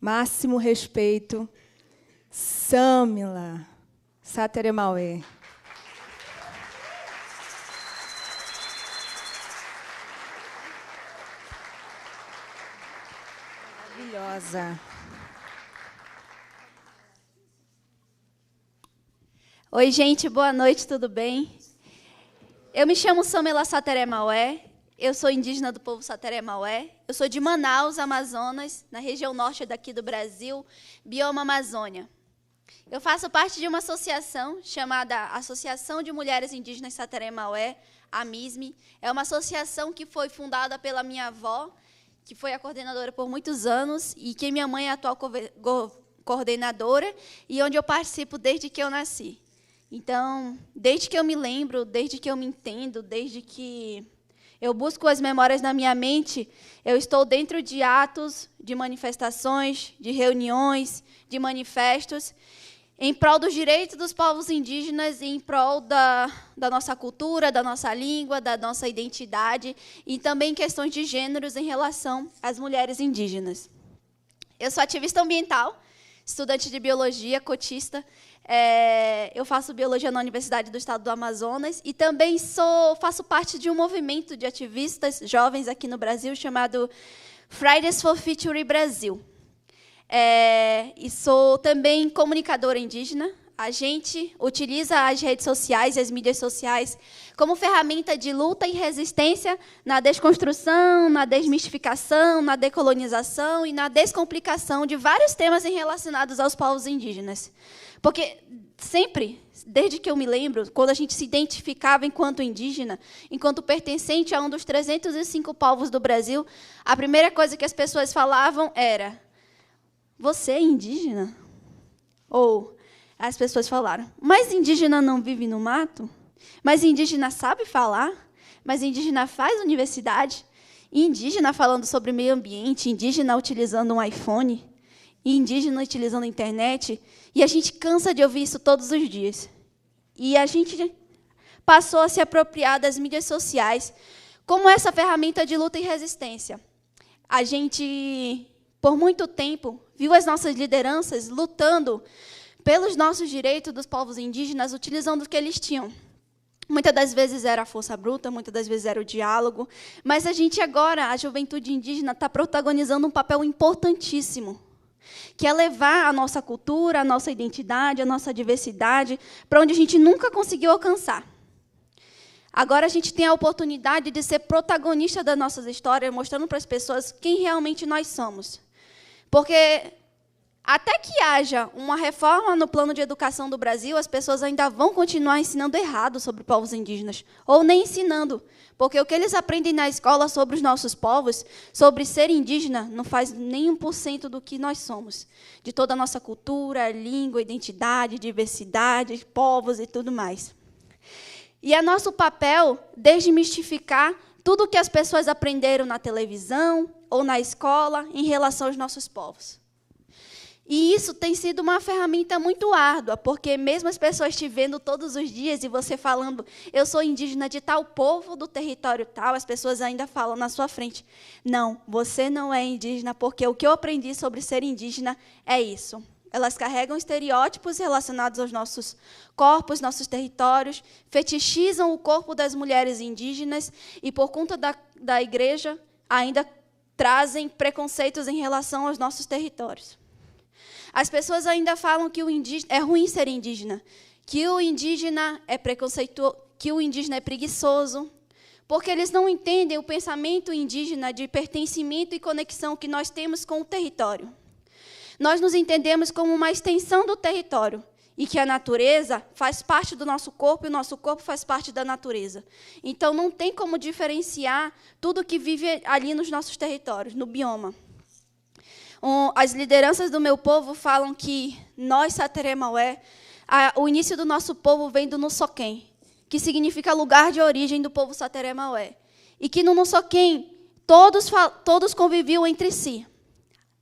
máximo respeito, Samila Sateremauê. Maravilhosa. Oi, gente, boa noite, tudo bem? Eu me chamo Samila Sateremauê, eu sou indígena do povo Sateremauê, eu sou de Manaus, Amazonas, na região norte daqui do Brasil, bioma Amazônia. Eu faço parte de uma associação chamada Associação de Mulheres Indígenas Sateremauê, a MISME. É uma associação que foi fundada pela minha avó, que foi a coordenadora por muitos anos, e que minha mãe é a atual coordenadora, e onde eu participo desde que eu nasci. Então, desde que eu me lembro, desde que eu me entendo, desde que eu busco as memórias na minha mente, eu estou dentro de atos, de manifestações, de reuniões, de manifestos, em prol dos direitos dos povos indígenas e em prol da nossa cultura, da nossa língua, da nossa identidade e também questões de gêneros em relação às mulheres indígenas. Eu sou ativista ambiental, estudante de biologia, cotista. Eu faço biologia na Universidade do Estado do Amazonas e também faço parte de um movimento de ativistas jovens aqui no Brasil chamado Fridays for Future Brasil. E sou também comunicadora indígena. A gente utiliza as redes sociais e as mídias sociais como ferramenta de luta e resistência na desconstrução, na desmistificação, na decolonização e na descomplicação de vários temas relacionados aos povos indígenas. Porque sempre, desde que eu me lembro, quando a gente se identificava enquanto indígena, enquanto pertencente a um dos 305 povos do Brasil, a primeira coisa que as pessoas falavam era: você é indígena? Ou as pessoas falaram: mas indígena não vive no mato? Mas indígena sabe falar? Mas indígena faz universidade? E indígena falando sobre meio ambiente? Indígena utilizando um iPhone? E indígena utilizando a internet? E a gente cansa de ouvir isso todos os dias. E a gente passou a se apropriar das mídias sociais como essa ferramenta de luta e resistência. A gente, por muito tempo, viu as nossas lideranças lutando pelos nossos direitos dos povos indígenas, utilizando o que eles tinham. Muitas das vezes era a força bruta, muitas das vezes era o diálogo, mas a gente agora, a juventude indígena, está protagonizando um papel importantíssimo, que é levar a nossa cultura, a nossa identidade, a nossa diversidade para onde a gente nunca conseguiu alcançar. Agora a gente tem a oportunidade de ser protagonista das nossas histórias, mostrando para as pessoas quem realmente nós somos. Porque até que haja uma reforma no plano de educação do Brasil, as pessoas ainda vão continuar ensinando errado sobre povos indígenas, ou nem ensinando, porque o que eles aprendem na escola sobre os nossos povos, sobre ser indígena, não faz nem 1% do que nós somos, de toda a nossa cultura, língua, identidade, diversidade, povos e tudo mais. E é nosso papel desmistificar tudo o que as pessoas aprenderam na televisão ou na escola em relação aos nossos povos. E isso tem sido uma ferramenta muito árdua, porque mesmo as pessoas te vendo todos os dias e você falando: eu sou indígena de tal povo, do território tal, as pessoas ainda falam na sua frente: não, você não é indígena, porque o que eu aprendi sobre ser indígena é isso. Elas carregam estereótipos relacionados aos nossos corpos, nossos territórios, fetichizam o corpo das mulheres indígenas e, por conta da igreja, ainda trazem preconceitos em relação aos nossos territórios. As pessoas ainda falam que é ruim ser indígena, que o indígena é preconceituoso, que o indígena é preguiçoso, porque eles não entendem o pensamento indígena de pertencimento e conexão que nós temos com o território. Nós nos entendemos como uma extensão do território e que a natureza faz parte do nosso corpo e o nosso corpo faz parte da natureza. Então, não tem como diferenciar tudo que vive ali nos nossos territórios, no bioma. As lideranças do meu povo falam que nós, Sateremauê, o início do nosso povo vem do Nussoquém, que significa lugar de origem do povo Sateremauê. E que no Nussoquém todos conviviam entre si.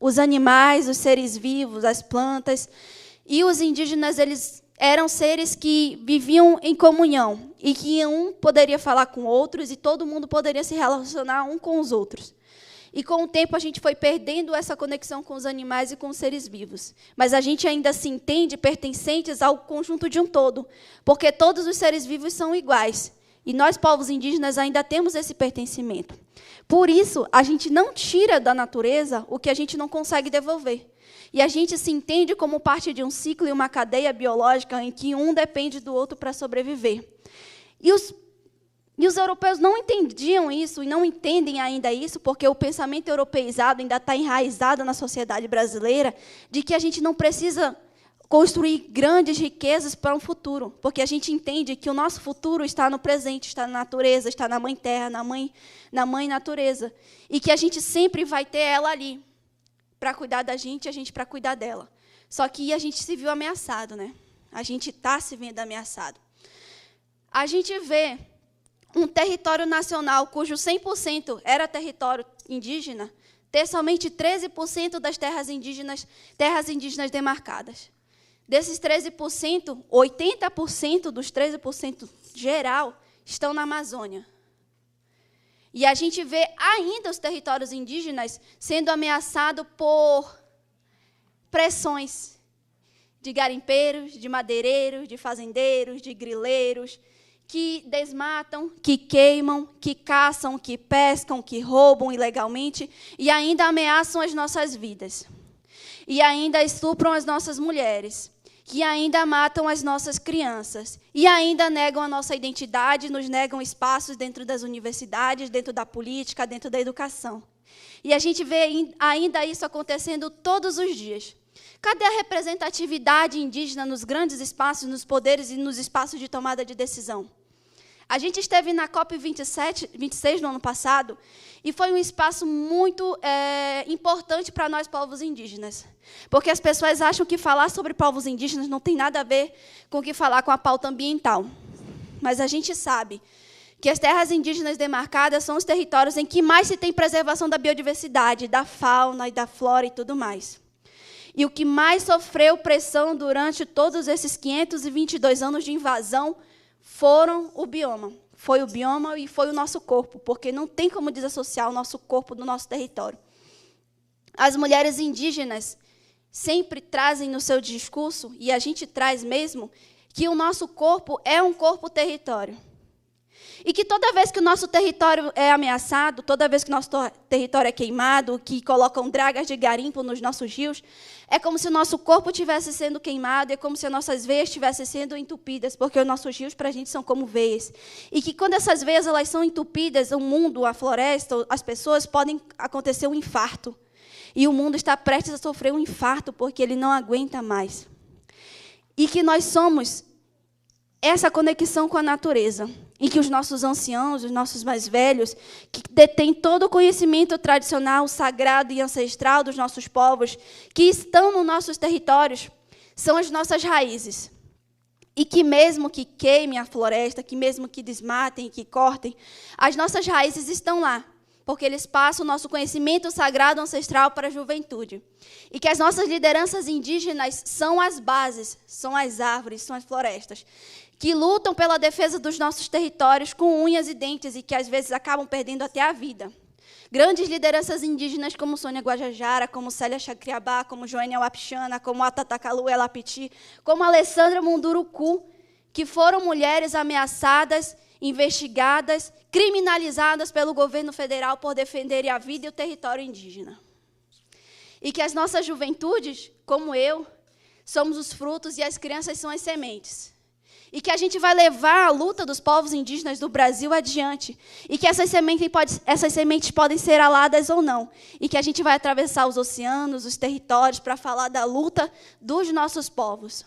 Os animais, os seres vivos, as plantas. E os indígenas, eles eram seres que viviam em comunhão. E que um poderia falar com outros e todo mundo poderia se relacionar um com os outros. E, com o tempo, a gente foi perdendo essa conexão com os animais e com os seres vivos. Mas a gente ainda se entende pertencentes ao conjunto de um todo, porque todos os seres vivos são iguais. E nós, povos indígenas, ainda temos esse pertencimento. Por isso, a gente não tira da natureza o que a gente não consegue devolver. E a gente se entende como parte de um ciclo e uma cadeia biológica em que um depende do outro para sobreviver. E os europeus não entendiam isso e não entendem ainda isso, porque o pensamento europeizado ainda está enraizado na sociedade brasileira, de que a gente não precisa construir grandes riquezas para um futuro, porque a gente entende que o nosso futuro está no presente, está na natureza, está na Mãe Terra, na mãe Natureza, e que a gente sempre vai ter ela ali, para cuidar da gente, a gente para cuidar dela. Só que a gente se viu ameaçado, né? A gente está se vendo ameaçado. A gente vê um território nacional cujo 100% era território indígena, ter somente 13% das terras indígenas demarcadas. Desses 13%, 80% dos 13% geral estão na Amazônia. E a gente vê ainda os territórios indígenas sendo ameaçados por pressões de garimpeiros, de madeireiros, de fazendeiros, de grileiros, que desmatam, que queimam, que caçam, que pescam, que roubam ilegalmente e ainda ameaçam as nossas vidas. E ainda estupram as nossas mulheres. Que ainda matam as nossas crianças. E ainda negam a nossa identidade, nos negam espaços dentro das universidades, dentro da política, dentro da educação. E a gente vê ainda isso acontecendo todos os dias. Cadê a representatividade indígena nos grandes espaços, nos poderes e nos espaços de tomada de decisão? A gente esteve na COP26 no ano passado, e foi um espaço muito importante para nós, povos indígenas. Porque as pessoas acham que falar sobre povos indígenas não tem nada a ver com o que falar com a pauta ambiental. Mas a gente sabe que as terras indígenas demarcadas são os territórios em que mais se tem preservação da biodiversidade, da fauna e da flora e tudo mais. E o que mais sofreu pressão durante todos esses 522 anos de invasão foi o bioma e foi o nosso corpo, porque não tem como desassociar o nosso corpo do nosso território. As mulheres indígenas sempre trazem no seu discurso, e a gente traz mesmo, que o nosso corpo é um corpo-território. E que toda vez que o nosso território é ameaçado, toda vez que o nosso território é queimado, que colocam dragas de garimpo nos nossos rios, é como se o nosso corpo estivesse sendo queimado, é como se as nossas veias estivessem sendo entupidas, porque os nossos rios, para a gente, são como veias. E que quando essas veias elas são entupidas, o mundo, a floresta, as pessoas, podem acontecer um infarto. E o mundo está prestes a sofrer um infarto, porque ele não aguenta mais. E que nós somos essa conexão com a natureza, em que os nossos anciãos, os nossos mais velhos, que detêm todo o conhecimento tradicional, sagrado e ancestral dos nossos povos, que estão nos nossos territórios, são as nossas raízes. E que mesmo que queimem a floresta, que mesmo que desmatem e que cortem, as nossas raízes estão lá, porque eles passam o nosso conhecimento sagrado ancestral para a juventude. E que as nossas lideranças indígenas são as bases, são as árvores, são as florestas, que lutam pela defesa dos nossos territórios com unhas e dentes e que, às vezes, acabam perdendo até a vida. Grandes lideranças indígenas como Sônia Guajajara, como Célia Chacriabá, como Joênia Wapichana, como Atatakalu Elapiti, como Alessandra Munduruku, que foram mulheres ameaçadas, investigadas, criminalizadas pelo governo federal por defenderem a vida e o território indígena. E que as nossas juventudes, como eu, somos os frutos e as crianças são as sementes. E que a gente vai levar a luta dos povos indígenas do Brasil adiante. E que essas sementes podem ser aladas ou não. E que a gente vai atravessar os oceanos, os territórios, para falar da luta dos nossos povos.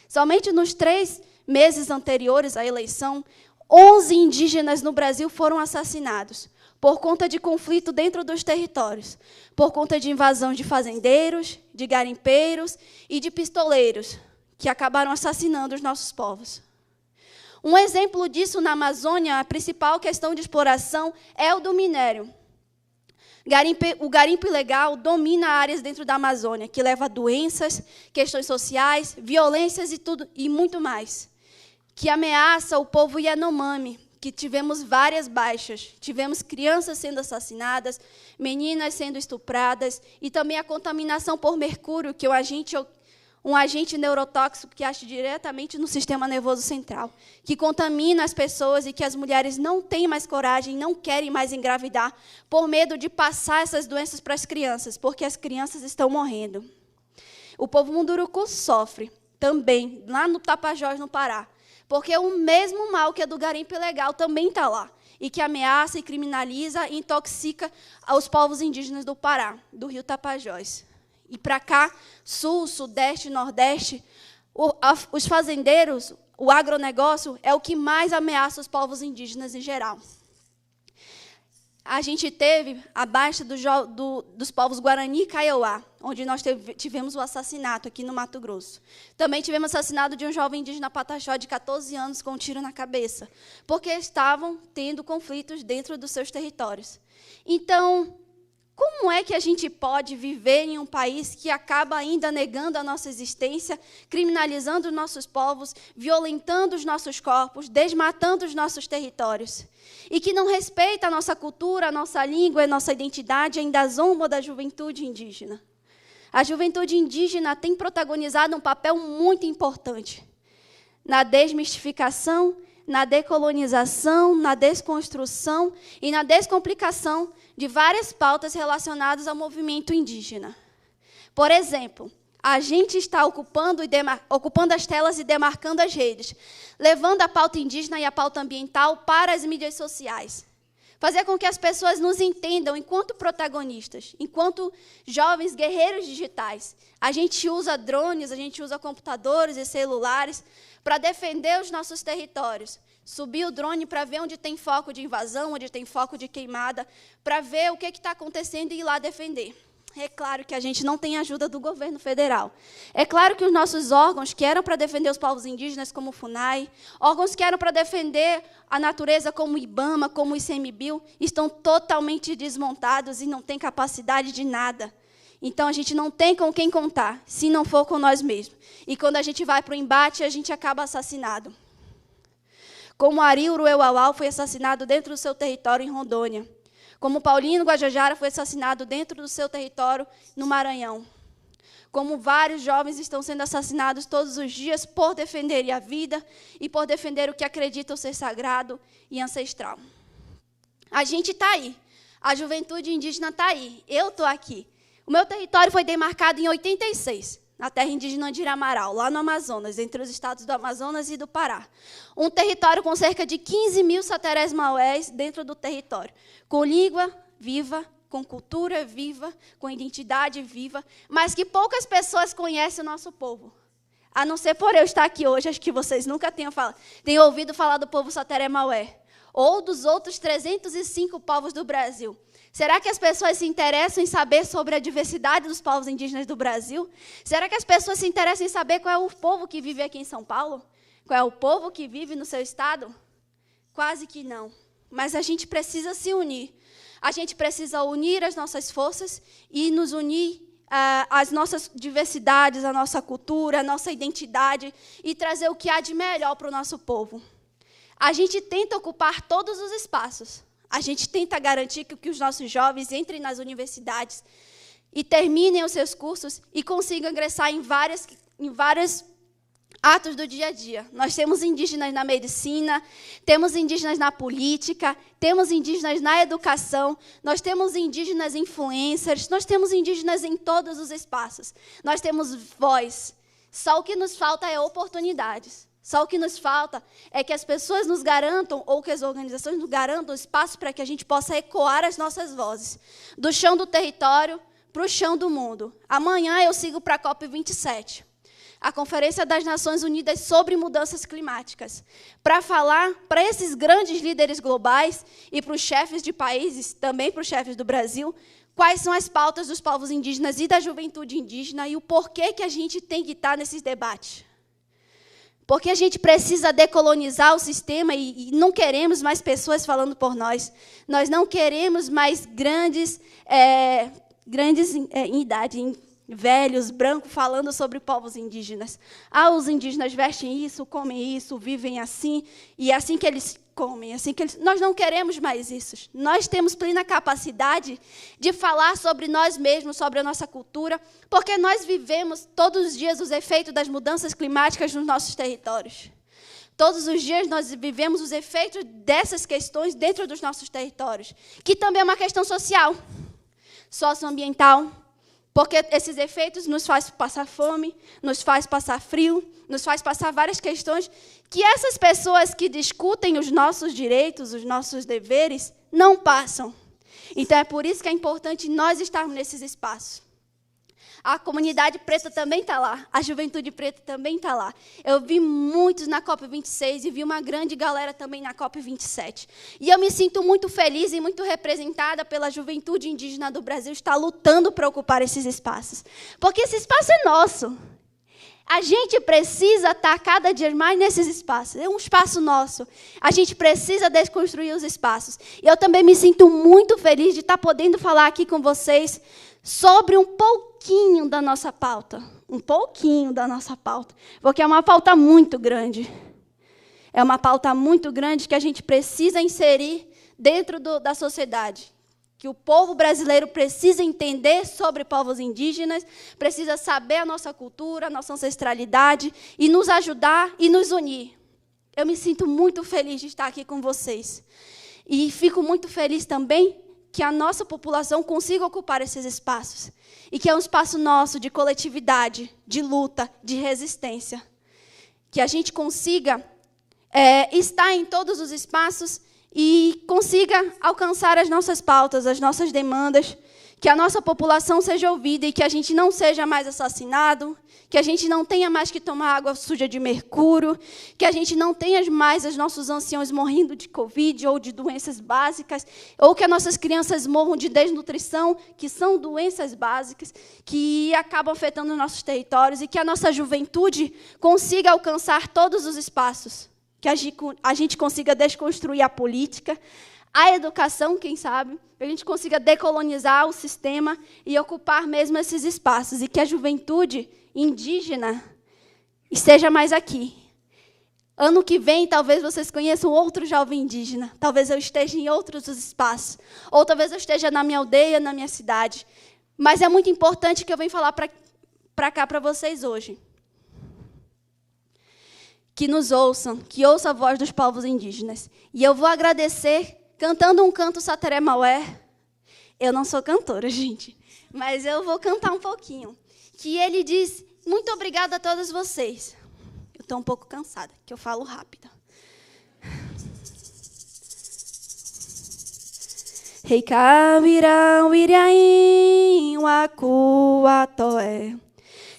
Somente nos 3 meses anteriores à eleição, 11 indígenas no Brasil foram assassinados por conta de conflito dentro dos territórios, por conta de invasão de fazendeiros, de garimpeiros e de pistoleiros, que acabaram assassinando os nossos povos. Um exemplo disso na Amazônia, a principal questão de exploração é o do minério. O garimpo ilegal domina áreas dentro da Amazônia, que leva a doenças, questões sociais, violências e muito mais, que ameaça o povo Yanomami, que tivemos várias baixas. Tivemos crianças sendo assassinadas, meninas sendo estupradas, e também a contaminação por mercúrio, que é um agente neurotóxico que age diretamente no sistema nervoso central, que contamina as pessoas e que as mulheres não têm mais coragem, não querem mais engravidar, por medo de passar essas doenças para as crianças, porque as crianças estão morrendo. O povo Munduruku sofre também, lá no Tapajós, no Pará, porque o mesmo mal que é do garimpo ilegal também está lá, e que ameaça e criminaliza e intoxica os povos indígenas do Pará, do rio Tapajós. E para cá, sul, sudeste, nordeste, os fazendeiros, o agronegócio é o que mais ameaça os povos indígenas em geral. A gente teve a baixa dos povos Guarani e Kaiowá, onde nós tivemos o assassinato aqui no Mato Grosso. Também tivemos o assassinato de um jovem indígena Pataxó de 14 anos com um tiro na cabeça, porque estavam tendo conflitos dentro dos seus territórios. Então, como é que a gente pode viver em um país que acaba ainda negando a nossa existência, criminalizando os nossos povos, violentando os nossos corpos, desmatando os nossos territórios? E que não respeita a nossa cultura, a nossa língua, a nossa identidade, ainda zomba da juventude indígena? A juventude indígena tem protagonizado um papel muito importante na desmistificação, na decolonização, na desconstrução e na descomplicação de várias pautas relacionadas ao movimento indígena. Por exemplo, a gente está ocupando as telas e demarcando as redes, levando a pauta indígena e a pauta ambiental para as mídias sociais. Fazer com que as pessoas nos entendam enquanto protagonistas, enquanto jovens guerreiros digitais. A gente usa drones, a gente usa computadores e celulares para defender os nossos territórios. Subir o drone para ver onde tem foco de invasão, onde tem foco de queimada, para ver o que está acontecendo e ir lá defender. É claro que a gente não tem ajuda do governo federal. É claro que os nossos órgãos que eram para defender os povos indígenas, como o FUNAI, órgãos que eram para defender a natureza, como o IBAMA, como o ICMBio, estão totalmente desmontados e não têm capacidade de nada. Então, a gente não tem com quem contar, se não for com nós mesmos. E quando a gente vai para o embate, a gente acaba assassinado. Como Ari Urueuauau foi assassinado dentro do seu território em Rondônia. Como Paulino Guajajara foi assassinado dentro do seu território no Maranhão. Como vários jovens estão sendo assassinados todos os dias por defenderem a vida e por defender o que acreditam ser sagrado e ancestral. A gente está aí. A juventude indígena está aí. Eu estou aqui. O meu território foi demarcado em 86, na terra indígena de Iramaral, lá no Amazonas, entre os estados do Amazonas e do Pará. Um território com cerca de 15 mil saterés maués dentro do território, com língua viva, com cultura viva, com identidade viva, mas que poucas pessoas conhecem o nosso povo. A não ser por eu estar aqui hoje, acho que vocês nunca tenham ouvido falar do povo sateré maué, ou dos outros 305 povos do Brasil. Será que as pessoas se interessam em saber sobre a diversidade dos povos indígenas do Brasil? Será que as pessoas se interessam em saber qual é o povo que vive aqui em São Paulo? Qual é o povo que vive no seu estado? Quase que não. Mas a gente precisa se unir. A gente precisa unir as nossas forças e nos unir às nossas diversidades, à nossa cultura, à nossa identidade e trazer o que há de melhor para o nosso povo. A gente tenta ocupar todos os espaços. A gente tenta garantir que os nossos jovens entrem nas universidades e terminem os seus cursos e consigam ingressar em vários atos do dia a dia. Nós temos indígenas na medicina, temos indígenas na política, temos indígenas na educação, nós temos indígenas influencers, nós temos indígenas em todos os espaços. Nós temos voz. Só o que nos falta é oportunidades. Só o que nos falta é que as pessoas nos garantam, ou que as organizações nos garantam espaço para que a gente possa ecoar as nossas vozes, do chão do território para o chão do mundo. Amanhã eu sigo para a COP27, a Conferência das Nações Unidas sobre Mudanças Climáticas, para falar para esses grandes líderes globais e para os chefes de países, também para os chefes do Brasil, quais são as pautas dos povos indígenas e da juventude indígena e o porquê que a gente tem que estar nesses debates. Porque a gente precisa decolonizar o sistema e não queremos mais pessoas falando por nós. Nós não queremos mais grandes em idade, velhos, brancos, falando sobre povos indígenas. Ah, os indígenas vestem isso, comem isso, vivem assim, e é assim que eles comem. Assim, nós não queremos mais isso. Nós temos plena capacidade de falar sobre nós mesmos, sobre a nossa cultura, porque nós vivemos todos os dias os efeitos das mudanças climáticas nos nossos territórios. Todos os dias nós vivemos os efeitos dessas questões dentro dos nossos territórios, que também é uma questão social, socioambiental, porque esses efeitos nos fazem passar fome, nos faz passar frio, nos faz passar várias questões que essas pessoas que discutem os nossos direitos, os nossos deveres, não passam. Então, é por isso que é importante nós estarmos nesses espaços. A comunidade preta também está lá, a juventude preta também está lá. Eu vi muitos na COP26 e vi uma grande galera também na COP27. E eu me sinto muito feliz e muito representada pela juventude indígena do Brasil estar lutando para ocupar esses espaços. Porque esse espaço é nosso. A gente precisa estar cada dia mais nesses espaços. É um espaço nosso. A gente precisa desconstruir os espaços. E eu também me sinto muito feliz de estar podendo falar aqui com vocês sobre um pouquinho da nossa pauta. Um pouquinho da nossa pauta. Porque é uma pauta muito grande. É uma pauta muito grande que a gente precisa inserir dentro da sociedade. Que o povo brasileiro precisa entender sobre povos indígenas, precisa saber a nossa cultura, a nossa ancestralidade e nos ajudar e nos unir. Eu me sinto muito feliz de estar aqui com vocês. E fico muito feliz também que a nossa população consiga ocupar esses espaços. E que é um espaço nosso de coletividade, de luta, de resistência. Que a gente consiga estar em todos os espaços e consiga alcançar as nossas pautas, as nossas demandas, que a nossa população seja ouvida e que a gente não seja mais assassinado, que a gente não tenha mais que tomar água suja de mercúrio, que a gente não tenha mais os nossos anciãos morrendo de Covid ou de doenças básicas, ou que as nossas crianças morram de desnutrição, que são doenças básicas, que acabam afetando os nossos territórios, e que a nossa juventude consiga alcançar todos os espaços, que a gente consiga desconstruir a política, a educação, quem sabe, que a gente consiga decolonizar o sistema e ocupar mesmo esses espaços, e que a juventude indígena esteja mais aqui. Ano que vem, talvez vocês conheçam outro jovem indígena, talvez eu esteja em outros espaços, ou talvez eu esteja na minha aldeia, na minha cidade. Mas é muito importante que eu venha falar para cá para vocês hoje. Que nos ouçam, que ouçam a voz dos povos indígenas. E eu vou agradecer cantando um canto Sateré Maué. Eu não sou cantora, gente, mas eu vou cantar um pouquinho. Que ele diz, muito obrigada a todos vocês. Eu estou um pouco cansada, que eu falo rápido. Reika virão iriaim waku atoé.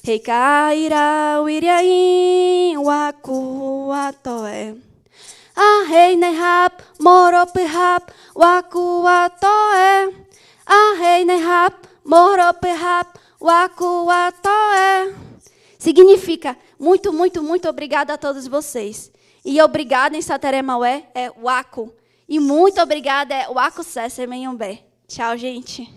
Reika irau iriaim waku atoé. Ahei nehap moropehap waku atoé. Ahei nehap moropehap waku atoé. Significa muito, muito, muito obrigada a todos vocês. E obrigada em Sateré Maué é waku. E muito obrigada é waku sese menhombé. Tchau, gente.